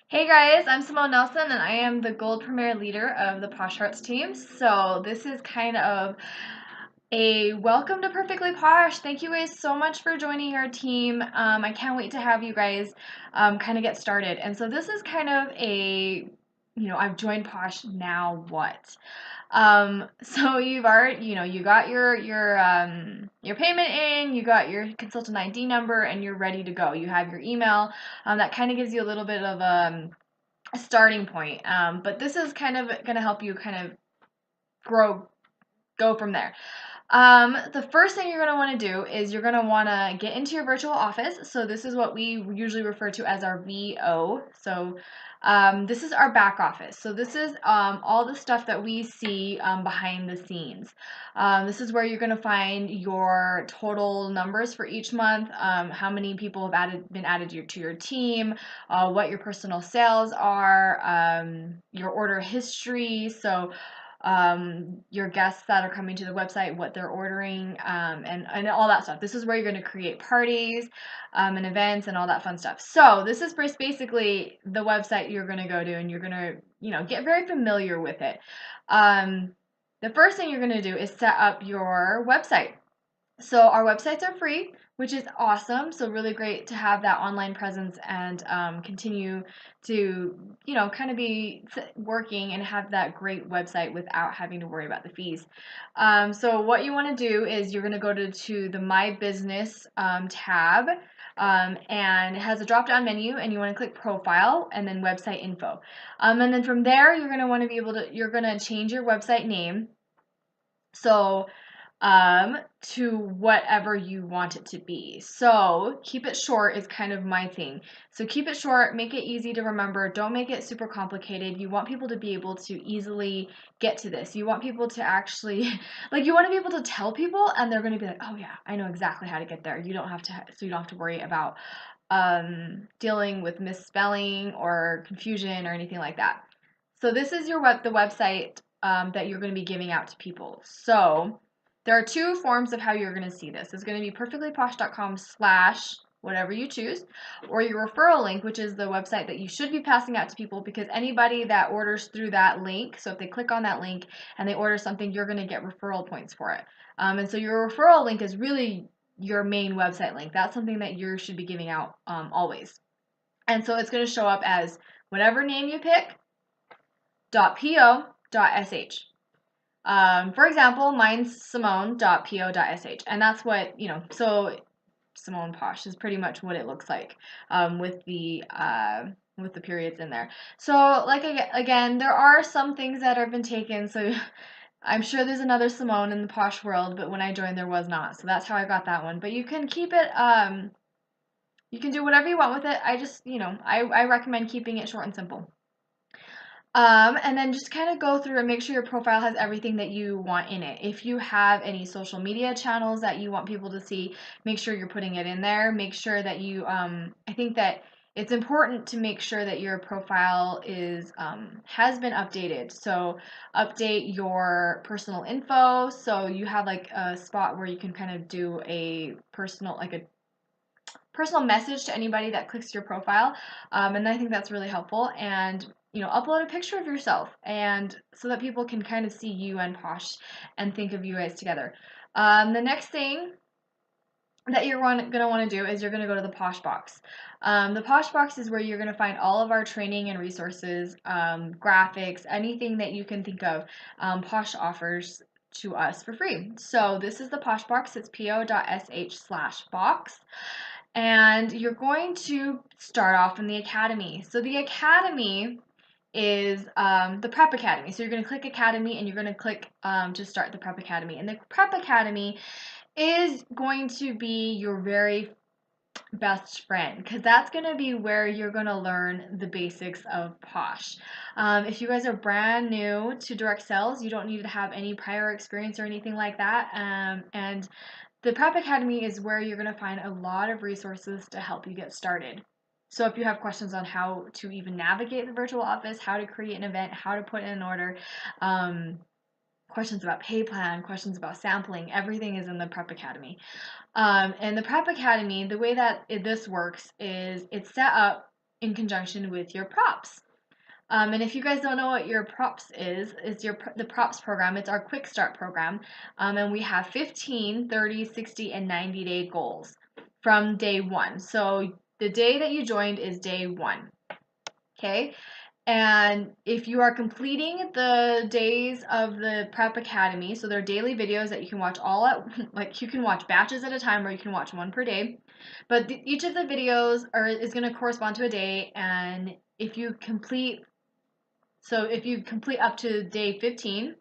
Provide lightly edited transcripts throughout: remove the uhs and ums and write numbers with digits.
Hey guys, I'm Simone Nelson and I am the Gold Premier Leader of the Posh Hearts team. So this is kind of a welcome to Perfectly Posh. Thank you guys so much for joining our team. I can't wait to have you guys kind of get started. And so this is kind of I've joined Posh, now what? So you've already, you got your payment in, you got your consultant ID number, and you're ready to go. You have your email. That kind of gives you a little bit of a starting point. But this is kind of going to help you kind of go from there. The first thing you're going to want to do is you're going to want to get into your virtual office. So this is what we usually refer to as our VO. So this is our back office. So this is all the stuff that we see behind the scenes. This is where you're going to find your total numbers for each month, how many people have been added to your team, what your personal sales are, your order history. So your guests that are coming to the website, what they're ordering, and all that stuff. This is where you're going to create parties and events and all that fun stuff. So this is basically the website you're going to go to, and you're going to, get very familiar with it. The first thing you're going to do is set up your website. So our websites are free, which is awesome. So really great to have that online presence and continue to, kind of be working and have that great website without having to worry about the fees. So what you want to do is you're going to go to the My Business tab. And it has a drop down menu, and you want to click profile and then website info. And then from there, you're going to want to you're going to change your website name. So to whatever you want it to be. So keep it short is kind of my thing. So keep it short, make it easy to remember. Don't make it super complicated. You want people to be able to easily get to this. You want people to actually, you want to be able to tell people, and they're going to be like, oh yeah, I know exactly how to get there. You don't have to worry about dealing with misspelling or confusion or anything like that. So this is the website that you're going to be giving out to people. So there are two forms of how you're going to see this. It's going to be perfectlyposh.com/ whatever you choose, or your referral link, which is the website that you should be passing out to people, because anybody that orders through that link, so if they click on that link and they order something, you're going to get referral points for it. And so your referral link is really your main website link. That's something that you should be giving out always. And so it's going to show up as whatever name you pick, .po.sh. For example, mine's simone.po.sh, and that's what, so Simone Posh is pretty much what it looks like with the periods in there. So again, there are some things that have been taken, so I'm sure there's another Simone in the Posh world, but when I joined there was not, so that's how I got that one. But you can keep it, you can do whatever you want with it. I just, I recommend keeping it short and simple. And then just kind of go through and make sure your profile has everything that you want in it. If you have any social media channels that you want people to see, make sure you're putting it in there. Make sure that you, I think that it's important to make sure that your profile has been updated. So update your personal info. So you have like a spot where you can kind of do a personal message to anybody that clicks your profile, and I think that's really helpful. And upload a picture of yourself, and so that people can kind of see you and Posh and think of you guys together. The next thing that you're going to want to do is you're going to go to the Posh box. The Posh box is where you're going to find all of our training and resources, graphics, anything that you can think of. Posh offers to us for free. So this is the Posh box. It's po.sh/box. And you're going to start off in the academy. So the academy is the Prep Academy. So you're going to click Academy, and you're going to click to start the Prep Academy. And the Prep Academy is going to be your very best friend, because that's going to be where you're going to learn the basics of Posh. If you guys are brand new to direct sales, you don't need to have any prior experience or anything like that. And the Prep Academy is where you're going to find a lot of resources to help you get started. So if you have questions on how to even navigate the virtual office, how to create an event, how to put in an order, questions about pay plan, questions about sampling, everything is in the Prep Academy. And the Prep Academy, the way that this works is it's set up in conjunction with your props. And if you guys don't know what your props is the props program. It's our quick start program. And we have 15, 30, 60, and 90-day goals from day one. So the day that you joined is day one. Okay. And if you are completing the days of the Prep Academy, so they're daily videos that you can watch all at, like you can watch batches at a time or you can watch one per day. But each of the videos is going to correspond to a day. And if you complete up to day 15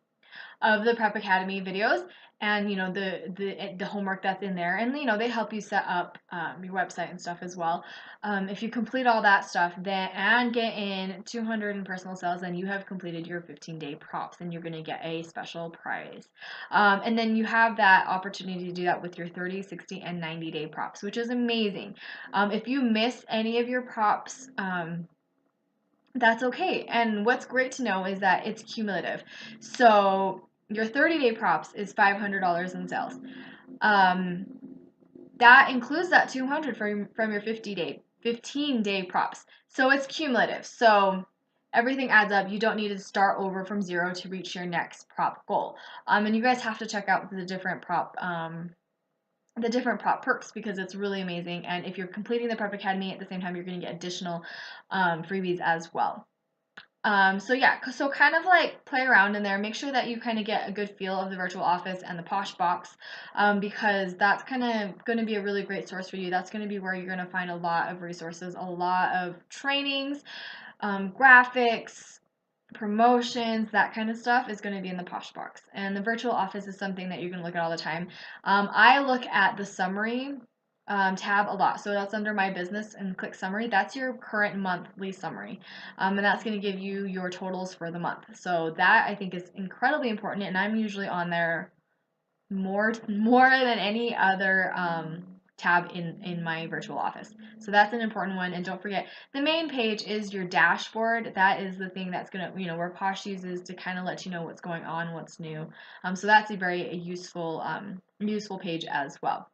of the Prep Academy videos, and you know the homework that's in there, and you know they help you set up your website and stuff as well. If you complete all that stuff then and get in 200 in personal sales, then you have completed your 15-day props, and you're going to get a special prize. And then you have that opportunity to do that with your 30, 60, and 90-day props, which is amazing. If you miss any of your props, that's okay. And what's great to know is that it's cumulative. So your 30-day props is $500 in sales. That includes that 200 from your 15-day props. So it's cumulative. So everything adds up. You don't need to start over from zero to reach your next prop goal. And you guys have to check out the different prop perks because it's really amazing. And if you're completing the Prep Academy at the same time, you're going to get additional freebies as well. So yeah, so kind of like play around in there. Make sure that you kind of get a good feel of the virtual office and the Posh box, because that's kind of going to be a really great source for you. That's going to be where you're going to find a lot of resources, a lot of trainings, graphics, promotions, that kind of stuff is going to be in the Posh box. And the virtual office is something that you're going to look at all the time. I look at the summary tab a lot. So that's under my business and click summary. That's your current monthly summary. And that's going to give you your totals for the month. So that I think is incredibly important. And I'm usually on there more than any other tab in my virtual office. So that's an important one. And don't forget, the main page is your dashboard. That is the thing that's going to, you know, where Posh uses to kind of let you know what's going on, what's new. So that's a very useful page as well.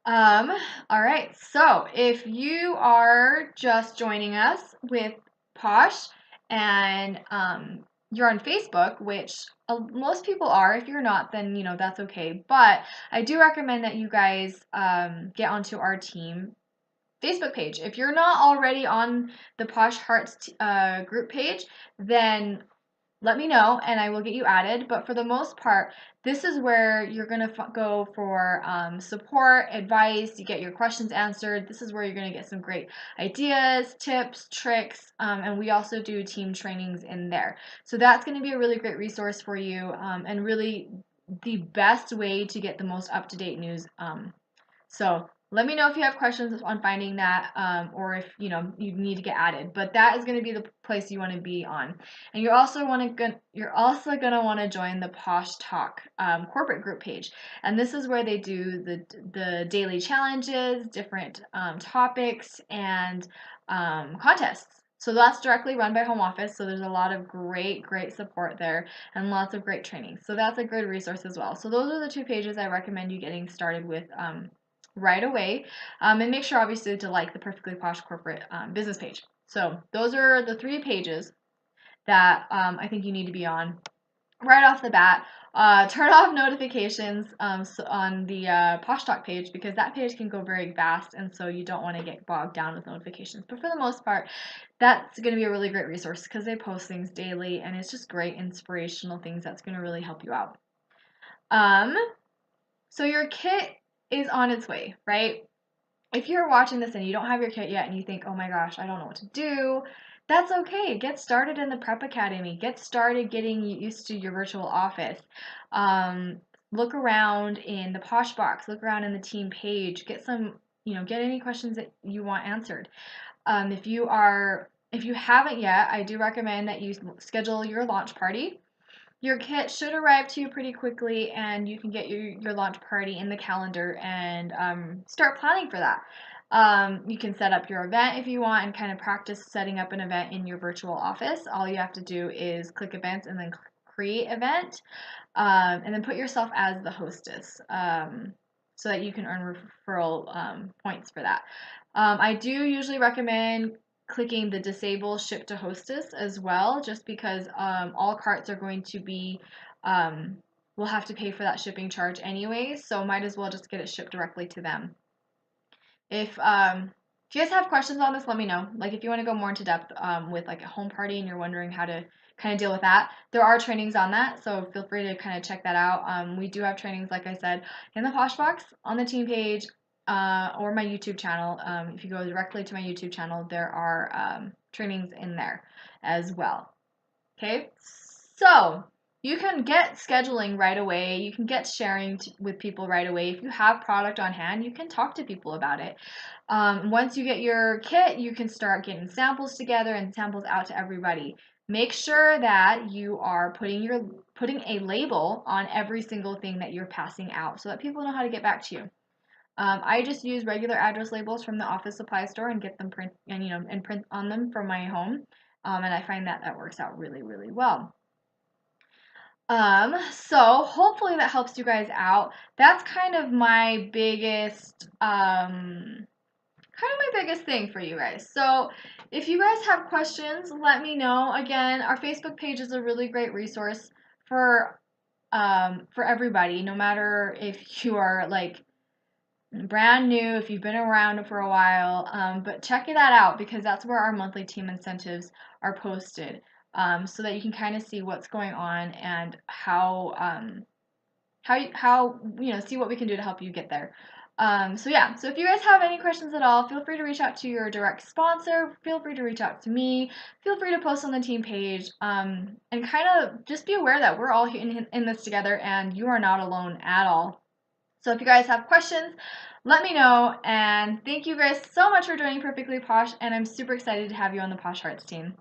All right, so if you are just joining us with Posh and you're on Facebook, which most people are. If you're not, then you know that's okay. But I do recommend that you guys get onto our team Facebook page. If you're not already on the Posh Hearts group page, then let me know and I will get you added. But for the most part, this is where you're going to go for support, advice, you get your questions answered. This is where you're going to get some great ideas, tips, tricks, and we also do team trainings in there. So that's going to be a really great resource for you, and really the best way to get the most up-to-date news. So let me know if you have questions on finding that, or if you need to get added. But that is going to be the place you want to be on, and you're also going to want to join the Posh Talk corporate group page. And this is where they do the daily challenges, different topics, and contests. So that's directly run by home office. So there's a lot of great support there and lots of great training. So that's a good resource as well. So those are the two pages I recommend you getting started with right away, and make sure obviously to like the Perfectly Posh corporate business page. So those are the 3 pages that I think you need to be on right off the bat. Turn off notifications on the Posh Talk page, because that page can go very fast, and so you don't want to get bogged down with notifications. But for the most part, that's going to be a really great resource because they post things daily, and it's just great inspirational things that's going to really help you out. So your kit is on its way, right? If you're watching this and you don't have your kit yet and you think, oh my gosh, I don't know what to do, that's okay. Get started in the Prep Academy. Get started getting used to your virtual office. Look around in the Posh box. Look around in the team page. Get any questions that you want answered. If you haven't yet, I do recommend that you schedule your launch party. Your kit should arrive to you pretty quickly, and you can get your launch party in the calendar and start planning for that. You can set up your event if you want and kind of practice setting up an event in your virtual office. All you have to do is click events and then create event, and then put yourself as the hostess. so that you can earn referral points for that. I do usually recommend clicking the disable ship to hostess as well, just because all carts are going to be will have to pay for that shipping charge anyways, so might as well just get it shipped directly to them. If you guys have questions on this, let me know. Like if you want to go more into depth with like a home party and you're wondering how to kind of deal with that, there are trainings on that, so feel free to kind of check that out. We do have trainings, like I said, in the Posh box on the team page or my YouTube channel. If you go directly to my YouTube channel, there are trainings in there as well. Okay, so you can get scheduling right away. You can get sharing with people right away. If you have product on hand, you can talk to people about it. Once you get your kit, you can start getting samples together and samples out to everybody. Make sure that you are putting a label on every single thing that you're passing out so that people know how to get back to you. I just use regular address labels from the office supply store and get them print on them from my home. And I find that works out really, really well. So hopefully that helps you guys out. That's kind of my biggest thing for you guys. So if you guys have questions, let me know. Again, our Facebook page is a really great resource for everybody, no matter if you are like brand new, if you've been around for a while, but check that out because that's where our monthly team incentives are posted, so that you can kind of see what's going on and how see what we can do to help you get there. So yeah, so if you guys have any questions at all, feel free to reach out to your direct sponsor, feel free to reach out to me, feel free to post on the team page, and kind of just be aware that we're all in this together and you are not alone at all. So if you guys have questions, let me know, and thank you guys so much for joining Perfectly Posh, and I'm super excited to have you on the Posh Hearts team.